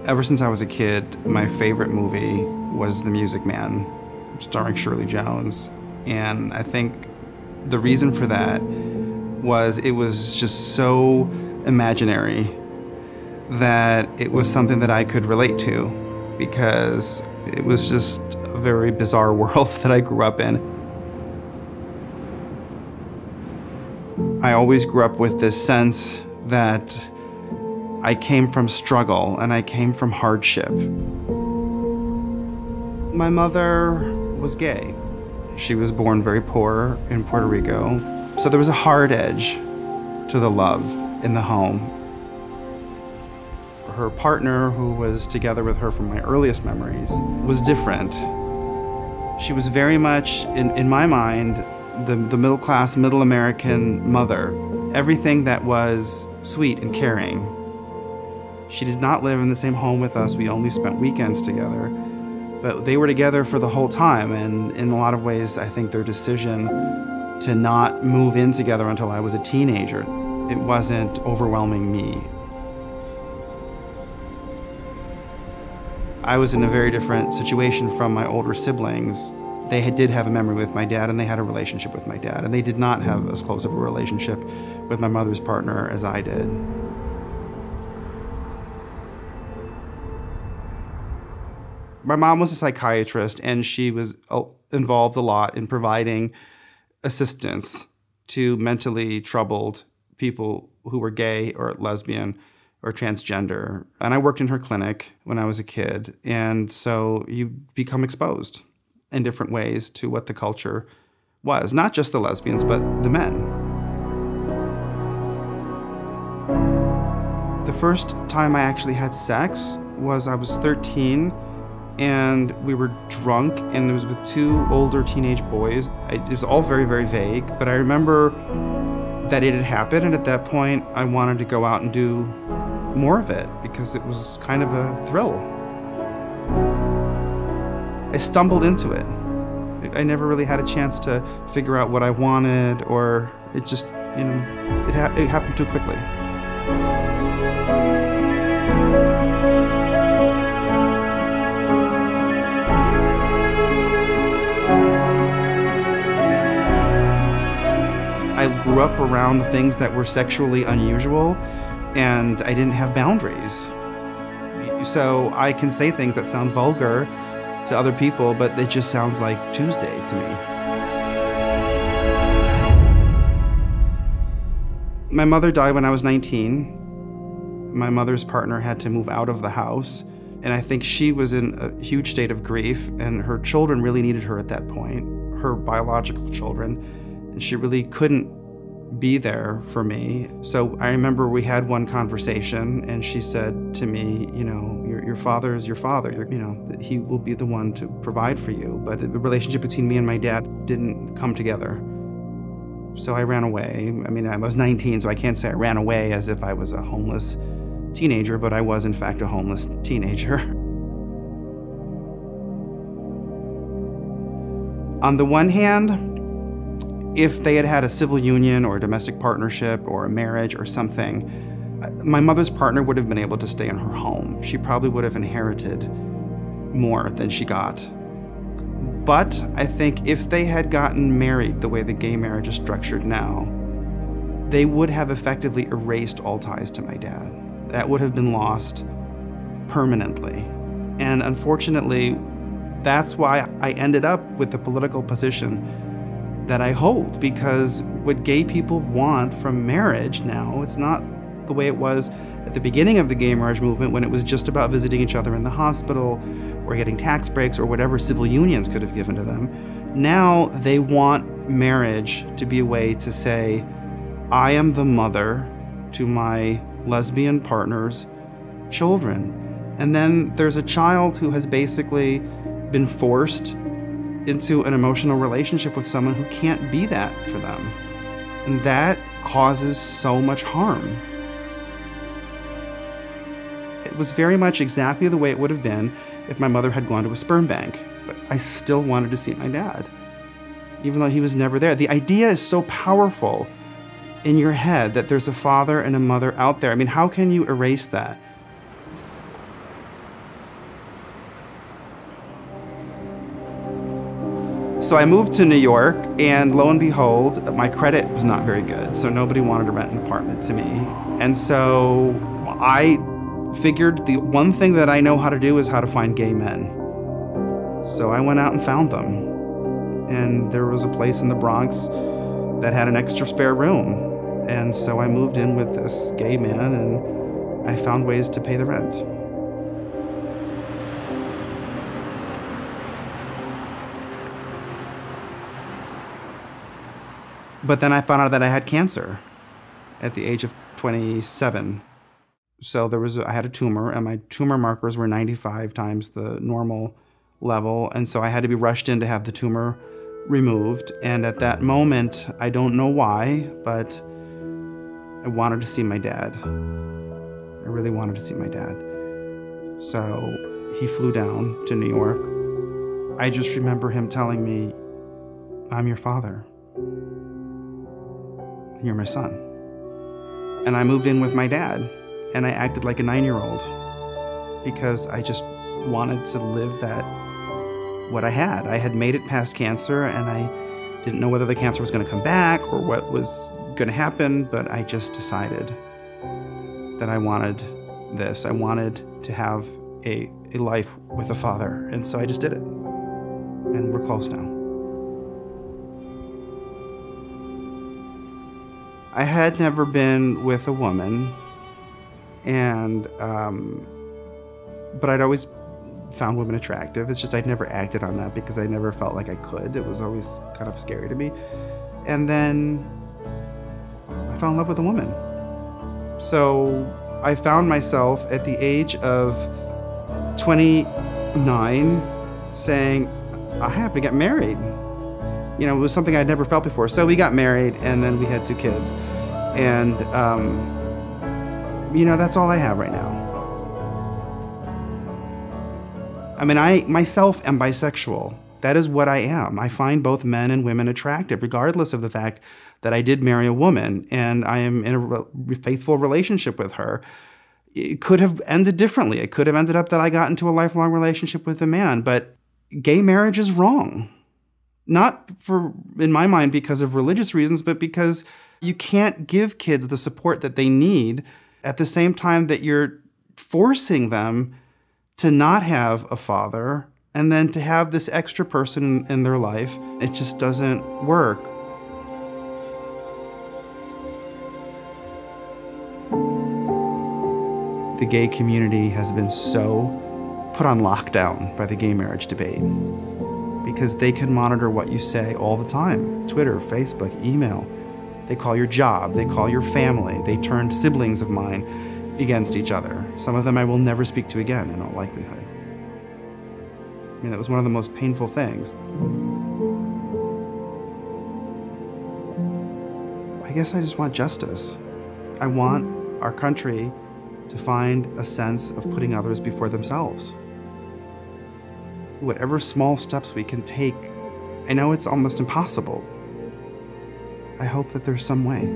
Ever since I was a kid, my favorite movie was The Music Man, starring Shirley Jones. And I think the reason for that was it was just so imaginary that it was something that I could relate to, because it was just a very bizarre world that I grew up in. I always grew up with this sense that I came from struggle and I came from hardship. My mother was gay. She was born very poor in Puerto Rico, so there was a hard edge to the love in the home. Her partner, who was together with her from my earliest memories, was different. She was very much, in my mind, the middle-class, middle American mother. Everything that was sweet and caring. She did not live in the same home with us. We only spent weekends together. But they were together for the whole time, and in a lot of ways, I think their decision to not move in together until I was a teenager, it wasn't overwhelming me. I was in a very different situation from my older siblings. They did have a memory with my dad, and they had a relationship with my dad, and they did not have as close of a relationship with my mother's partner as I did. My mom was a psychiatrist, and she was involved a lot in providing assistance to mentally troubled people who were gay or lesbian or transgender. And I worked in her clinic when I was a kid, and so you become exposed in different ways to what the culture was, not just the lesbians, but the men. The first time I actually had sex was I was 13, and we were drunk, and it was with two older teenage boys. It was all very, very vague, but I remember that it had happened, and at that point, I wanted to go out and do more of it because it was kind of a thrill. I stumbled into it. I never really had a chance to figure out what I wanted, or it just, you know, it happened too quickly. I grew up around things that were sexually unusual, and I didn't have boundaries. So I can say things that sound vulgar to other people, but it just sounds like Tuesday to me. My mother died when I was 19. My mother's partner had to move out of the house, and I think she was in a huge state of grief, and her children really needed her at that point, her biological children, and she really couldn't be there for me. So I remember we had one conversation, and she said to me, you know, your father is your father. You know, he will be the one to provide for you. But the relationship between me and my dad didn't come together. So I ran away. I mean, I was 19, so I can't say I ran away as if I was a homeless teenager, but I was in fact a homeless teenager. On the one hand, if they had had a civil union or a domestic partnership or a marriage or something, my mother's partner would have been able to stay in her home. She probably would have inherited more than she got. But I think if they had gotten married the way the gay marriage is structured now, they would have effectively erased all ties to my dad. That would have been lost permanently. And unfortunately, that's why I ended up with the political position that I hold, because what gay people want from marriage now, it's not the way it was at the beginning of the gay marriage movement, when it was just about visiting each other in the hospital or getting tax breaks or whatever civil unions could have given to them. Now they want marriage to be a way to say, I am the mother to my lesbian partner's children. And then there's a child who has basically been forced into an emotional relationship with someone who can't be that for them. And that causes so much harm. It was very much exactly the way it would have been if my mother had gone to a sperm bank. But I still wanted to see my dad, even though he was never there. The idea is so powerful in your head that there's a father and a mother out there. I mean, how can you erase that? So I moved to New York, and lo and behold, my credit was not very good, so nobody wanted to rent an apartment to me. And so I figured the one thing that I know how to do is how to find gay men. So I went out and found them. And there was a place in the Bronx that had an extra spare room. And so I moved in with this gay man, and I found ways to pay the rent. But then I found out that I had cancer at the age of 27. So I had a tumor, and my tumor markers were 95 times the normal level. And so I had to be rushed in to have the tumor removed. And at that moment, I don't know why, but I wanted to see my dad. I really wanted to see my dad. So he flew down to New York. I just remember him telling me, "I'm your father. You're my son." And I moved in with my dad, and I acted like a 9-year-old because I just wanted to live what I had. I had made it past cancer, and I didn't know whether the cancer was going to come back or what was going to happen, but I just decided that I wanted this. I wanted to have a life with a father, and so I just did it. And we're close now. I had never been with a woman, and but I'd always found women attractive. It's just I'd never acted on that because I never felt like I could. It was always kind of scary to me. And then I fell in love with a woman. So I found myself at the age of 29 saying, I have to get married. You know, it was something I'd never felt before. So we got married, and then we had 2 kids. And, you know, that's all I have right now. I mean, I myself am bisexual. That is what I am. I find both men and women attractive, regardless of the fact that I did marry a woman and I am in a faithful relationship with her. It could have ended differently. It could have ended up that I got into a lifelong relationship with a man, but gay marriage is wrong. Not in my mind, because of religious reasons, but because you can't give kids the support that they need at the same time that you're forcing them to not have a father and then to have this extra person in their life. It just doesn't work. The gay community has been so put on lockdown by the gay marriage debate because they can monitor what you say all the time. Twitter, Facebook, email. They call your job, they call your family. They turn siblings of mine against each other. Some of them I will never speak to again in all likelihood. I mean, that was one of the most painful things. I guess I just want justice. I want our country to find a sense of putting others before themselves. Whatever small steps we can take, I know it's almost impossible. I hope that there's some way.